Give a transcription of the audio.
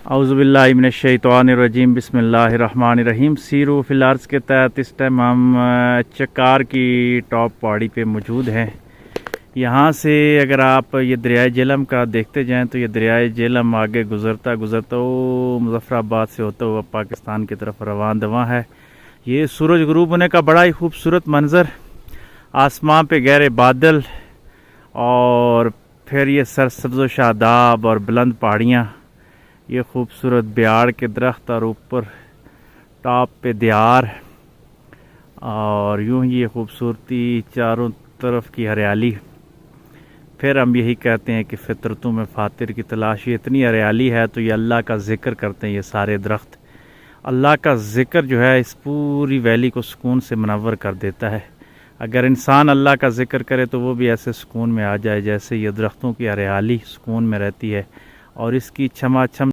اعوذ باللہ من الشیطان الرجیم بسم اللہ الرحمن الرحیم۔ سیرو فی الارض کے تحت اس ٹائم ہم چکار کی ٹاپ پہاڑی پہ موجود ہیں۔ یہاں سے اگر آپ یہ دریائے جہلم کا دیکھتے جائیں تو یہ دریائے جہلم آگے گزرتا وہ مظفر آباد سے ہوتا ہوا پاکستان کی طرف رواں دواں ہے۔ یہ سورج غروب ہونے کا بڑا ہی خوبصورت منظر، آسمان پہ گہرے بادل اور پھر یہ سرسبز و شاداب اور بلند پہاڑیاں، یہ خوبصورت بیاڑ کے درخت اور اوپر ٹاپ پہ دیار، اور یوں ہی یہ خوبصورتی، چاروں طرف کی ہریالی۔ پھر ہم یہی کہتے ہیں کہ فطرتوں میں فاتر کی تلاشی، اتنی ہریالی ہے تو یہ اللہ کا ذکر کرتے ہیں۔ یہ سارے درخت اللہ کا ذکر جو ہے اس پوری ویلی کو سکون سے منور کر دیتا ہے۔ اگر انسان اللہ کا ذکر کرے تو وہ بھی ایسے سکون میں آ جائے جیسے یہ درختوں کی ہریالی سکون میں رہتی ہے، اور اس کی چھما چھم